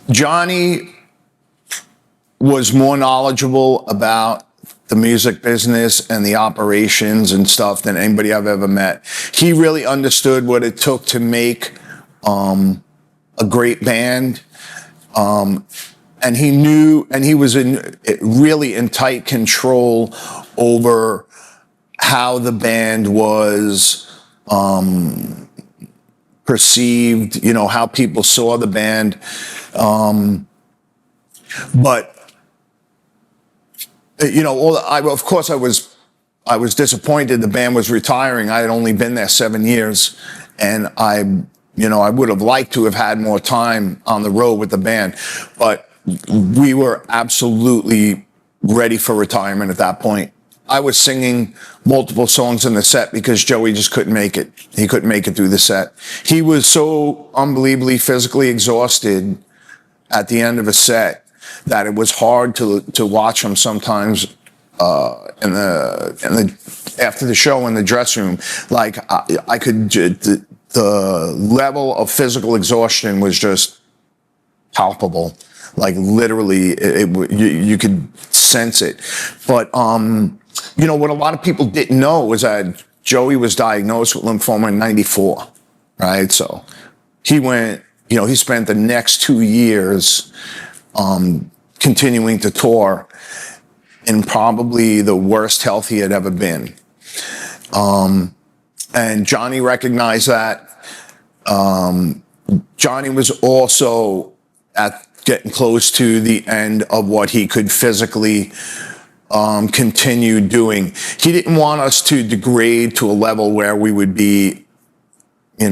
Johnny was more knowledgeable about the music business and the operations and stuff than anybody I've ever met. He really understood what it took to make a great band. And he knew, and he was really in tight control over how the band was perceived, how people saw the band. But of course I was disappointed the band was retiring. I had only been there 7 years, and I would have liked to have had more time on the road with the band, but we were absolutely ready for retirement at that point. I was singing multiple songs in the set because Joey just couldn't make it. He couldn't make it through the set. He was so unbelievably physically exhausted at the end of a set that it was hard to watch him sometimes after the show in the dressing room. Like I could, the level of physical exhaustion was just palpable. Like literally, you could sense it. But what a lot of people didn't know was that Joey was diagnosed with lymphoma in '94, right? So he went, he spent the next 2 years continuing to tour in probably the worst health he had ever been. And Johnny recognized that. Johnny was also getting close to the end of what he could physically continue doing. He didn't want us to degrade to a level where we would be, a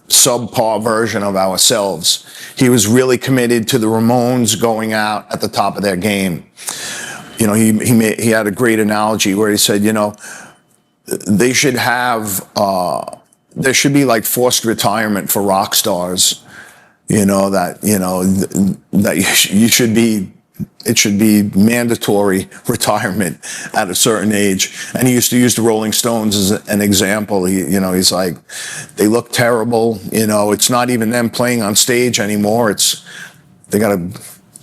subpar version of ourselves. He was really committed to the Ramones going out at the top of their game. He had a great analogy where he said, they should have, there should be like forced retirement for rock stars. That you should be, it should be mandatory retirement at a certain age. And he used to use the Rolling Stones as an example. He's like, they look terrible. It's not even them playing on stage anymore. They got a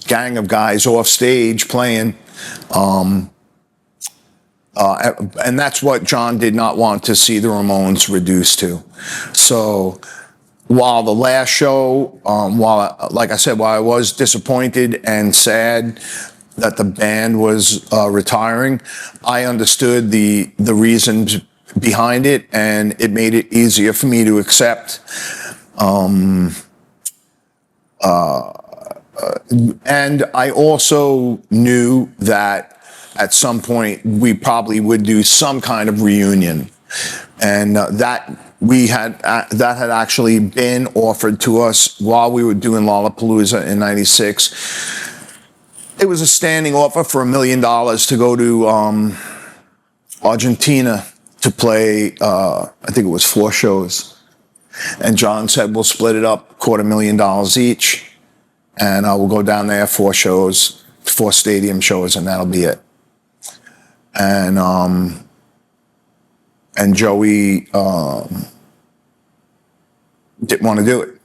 gang of guys off stage playing. And that's what John did not want to see the Ramones reduced to. So while the last show, like I said, while I was disappointed and sad that the band was retiring, I understood the reasons behind it, and it made it easier for me to accept. And I also knew that at some point we probably would do some kind of reunion, and that had actually been offered to us while we were doing Lollapalooza in '96. It was a standing offer for $1 million to go to Argentina to play, I think it was 4 shows. And John said, we'll split it up $250,000 each, and we'll go down there 4 shows, 4 stadium shows, and that'll be it. And Joey didn't want to do it.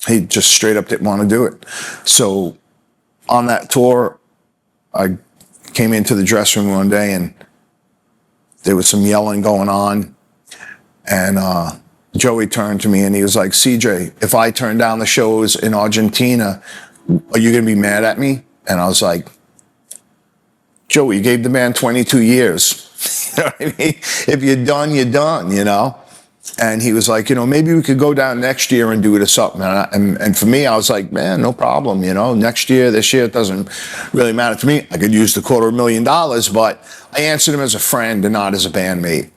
He just straight up didn't want to do it. So on that tour, I came into the dressing room one day and there was some yelling going on. And Joey turned to me and he was like, CJ, if I turn down the shows in Argentina, are you going to be mad at me? And I was like, Joey, you gave the band 22 years. You know what I mean? If you're done, you're done, And he was like, maybe we could go down next year and do it or something. And for me, I was like, man, no problem. Next year, this year, it doesn't really matter to me. I could use the $250,000, but I answered him as a friend and not as a bandmate,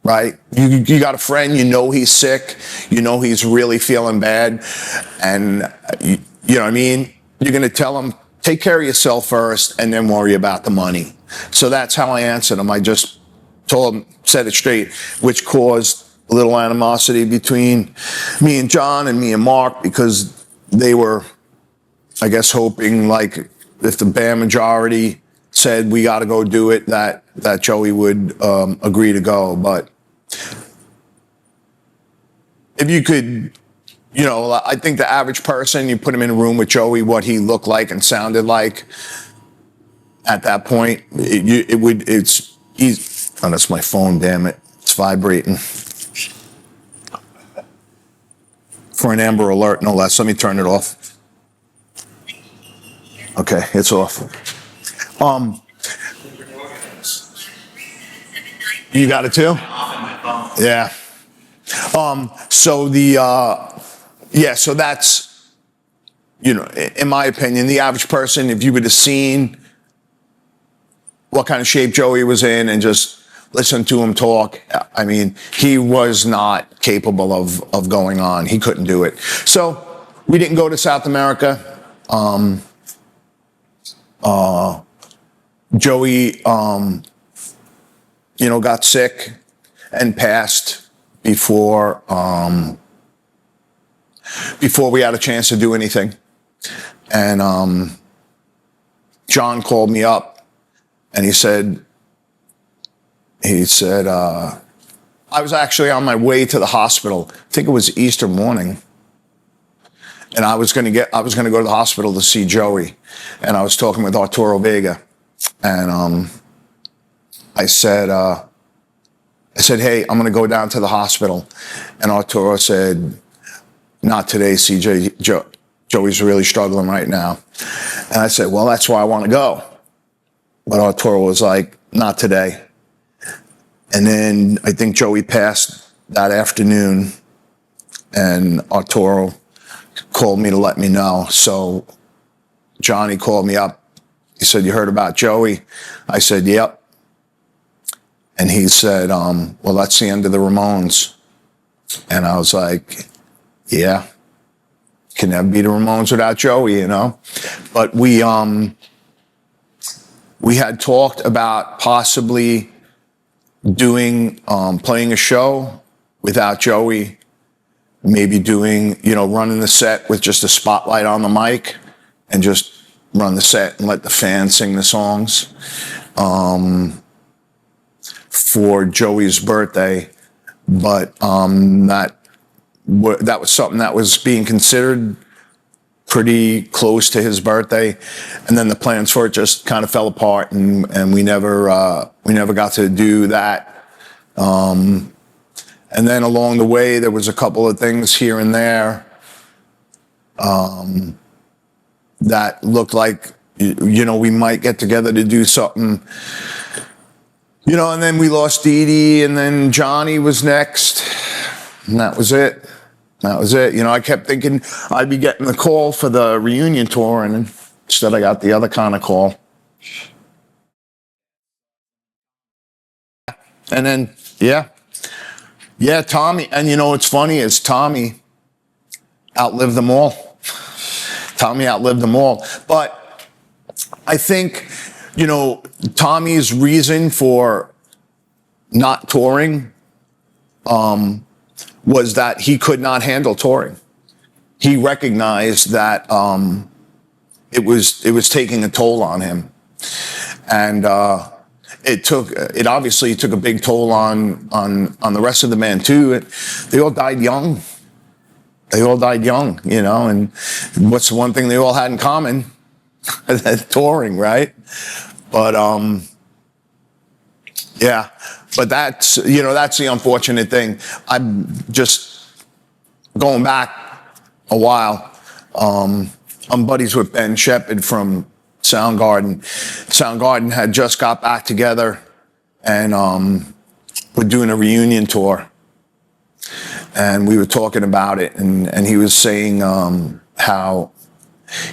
right? You got a friend, he's sick, he's really feeling bad. And you know what I mean? You're going to tell him, take care of yourself first and then worry about the money. So that's how I answered him. I just told him, said it straight, which caused a little animosity between me and John and me and Mark, because they were, I guess, hoping like if the band majority said we got to go do it, that Joey would agree to go. But if you could you know, I think the average person, you put him in a room with Joey, what he looked like and sounded like at that point, it's easy. Oh, that's my phone, damn it. It's vibrating. For an Amber Alert, no less. Let me turn it off. Okay, it's off. You got it too? Yeah. So so that's, you know, in my opinion, the average person, if you would have seen what kind of shape Joey was in and just listened to him talk, I mean, he was not capable of going on. He couldn't do it. So we didn't go to South America. Joey, you know, got sick and passed before we had a chance to do anything. And John called me up and he said, I was actually on my way to the hospital. I think it was Easter morning. And I was going to go to the hospital to see Joey. And I was talking with Arturo Vega. And I said, hey, I'm going to go down to the hospital. And Arturo said, not today, CJ. Joey's really struggling right now. And I said, well, that's why I want to go. But Arturo was like, not today. And then I think Joey passed that afternoon. And Arturo called me to let me know. So Johnny called me up. He said, you heard about Joey? I said, yep. And he said, well, that's the end of the Ramones. And I was like, yeah, can never be the Ramones without Joey, you know? But we had talked about possibly doing, playing a show without Joey, maybe doing, you know, running the set with just a spotlight on the mic and just run the set and let the fans sing the songs. For Joey's birthday, but that was something that was being considered pretty close to his birthday, and then the plans for it just kind of fell apart, and we never got to do that. And then along the way, there was a couple of things here and there that looked like, you know, we might get together to do something. You know, and then we lost Dee Dee, and then Johnny was next, and that was it. That was it. You know, I kept thinking I'd be getting the call for the reunion tour, and instead I got the other kind of call. And then, yeah, Tommy. And you know what's funny is Tommy outlived them all. Tommy outlived them all. But I think, you know, Tommy's reason for not touring was that he could not handle touring. He recognized that it was taking a toll on him, and it obviously took a big toll on the rest of the band too. They all died young. They all died young, you know. And what's the one thing they all had in common? Touring, right? But yeah, but that's, you know, that's the unfortunate thing. I'm just going back a while. I'm buddies with Ben Shepherd from Soundgarden. Soundgarden had just got back together, and we're doing a reunion tour. And we were talking about it, and he was saying how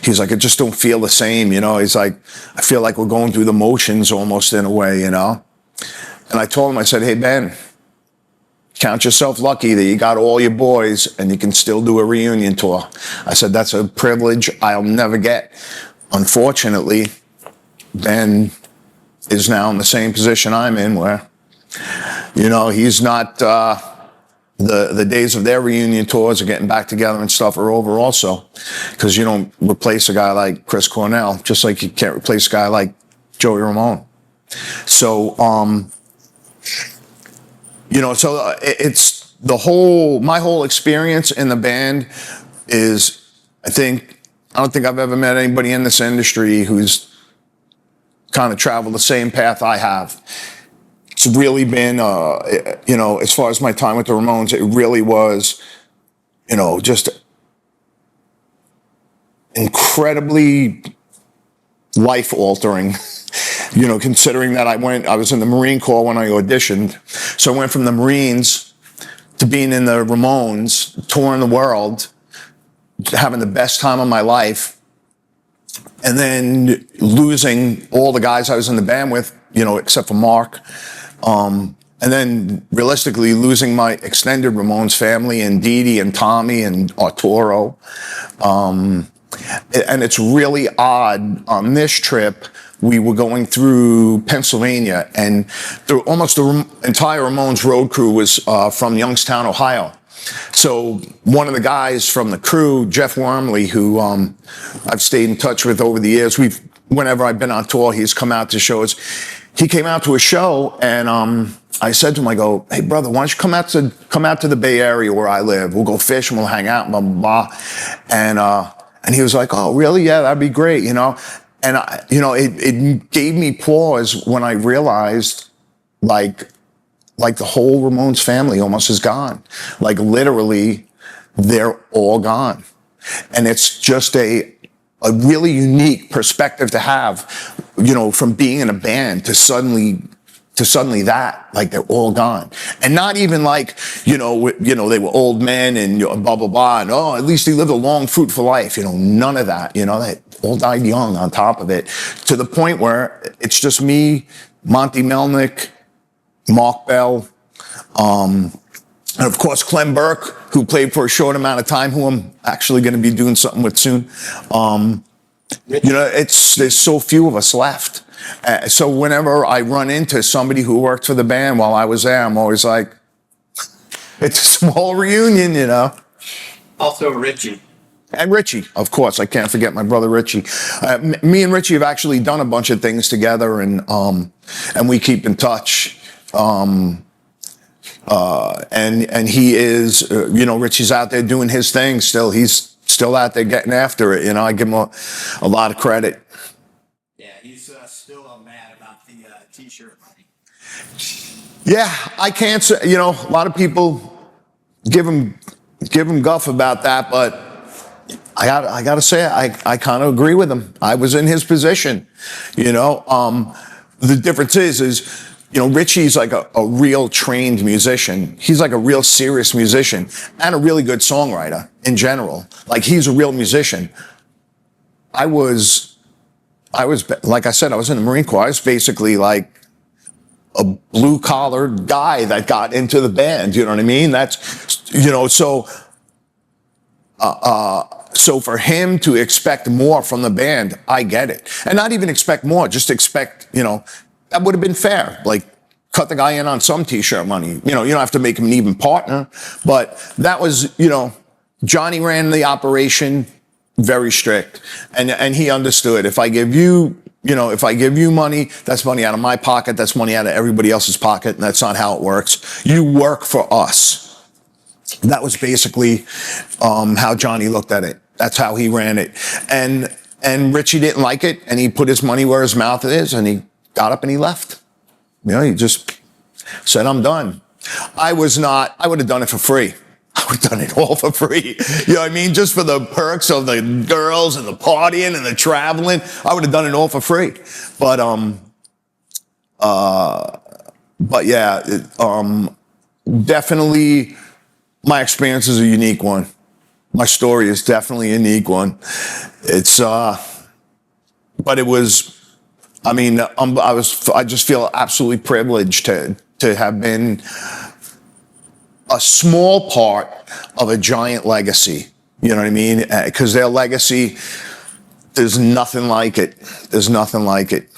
he's like, I just don't feel the same, you know. He's like, I feel like we're going through the motions almost in a way, you know. And I told him, I said, hey, Ben, count yourself lucky that you got all your boys and you can still do a reunion tour. I said, that's a privilege I'll never get. Unfortunately, Ben is now in the same position I'm in where, you know, he's not, the days of their reunion tours are getting back together and stuff are over also, because you don't replace a guy like Chris Cornell, just like you can't replace a guy like Joey Ramone. So, you know, so it's my whole experience in the band is, I don't think I've ever met anybody in this industry who's kind of traveled the same path I have. It's really been, as far as my time with the Ramones, it really was, just incredibly life altering, considering that I was in the Marine Corps when I auditioned. So I went from the Marines to being in the Ramones, touring the world, having the best time of my life, and then losing all the guys I was in the band with, except for Mark. And then realistically losing my extended Ramones family and Dee Dee and Tommy and Arturo. And it's really odd. On this trip, we were going through Pennsylvania, and almost the entire Ramones road crew was from Youngstown, Ohio. So one of the guys from the crew, Jeff Wormley, who I've stayed in touch with over the years, whenever I've been on tour, he's come out to shows. He came out to a show, and I said to him, I go, hey brother, why don't you come out to the Bay Area where I live? We'll go fish and we'll hang out, blah blah blah. And he was like, oh really? Yeah, that'd be great, And it gave me pause when I realized, like the whole Ramones family almost is gone. Like literally, they're all gone, and it's just a really unique perspective to have, from being in a band to suddenly that, like they're all gone. And not even like, they were old men and blah, blah, blah. And at least they lived a long, fruitful life. None of that, they all died young on top of it, to the point where it's just me, Monty Melnick, Mark Bell, and of course Clem Burke, who played for a short amount of time, who I'm actually going to be doing something with soon. There's so few of us left. So whenever I run into somebody who worked for the band while I was there, I'm always like, it's a small reunion, Also Richie. And Richie, of course, I can't forget my brother Richie. Me and Richie have actually done a bunch of things together, and we keep in touch. And he is, Richie's out there doing his thing still. He's still out there getting after it. I give him a lot of credit. Yeah, he's still mad about the T-shirt money. Yeah, I can't say. A lot of people give him guff about that, but I gotta say, I kind of agree with him. I was in his position. The difference is. Richie's like a real trained musician. He's like a real serious musician and a really good songwriter in general. Like, he's a real musician. I was, like I said, I was in the Marine Corps. I was basically like a blue collar guy that got into the band. You know what I mean? That's, so for him to expect more from the band, I get it. And not even expect more, just expect, that would have been fair. Like, cut the guy in on some T-shirt money. You don't have to make him an even partner. But that was, Johnny ran the operation very strict. And he understood, if I give you money, that's money out of my pocket, that's money out of everybody else's pocket, and that's not how it works. You work for us. That was basically how Johnny looked at it. That's how he ran it. And Richie didn't like it, and he put his money where his mouth is, and he got up and he left. He just said, I'm done. I would have done it for free. I would have done it all for free. You know what I mean? Just for the perks of the girls and the partying and the traveling. I would have done it all for free. But yeah, definitely my experience is a unique one. My story is definitely a unique one. It's, but it was, I just feel absolutely privileged to have been a small part of a giant legacy. You know what I mean? Because their legacy, there's nothing like it. There's nothing like it.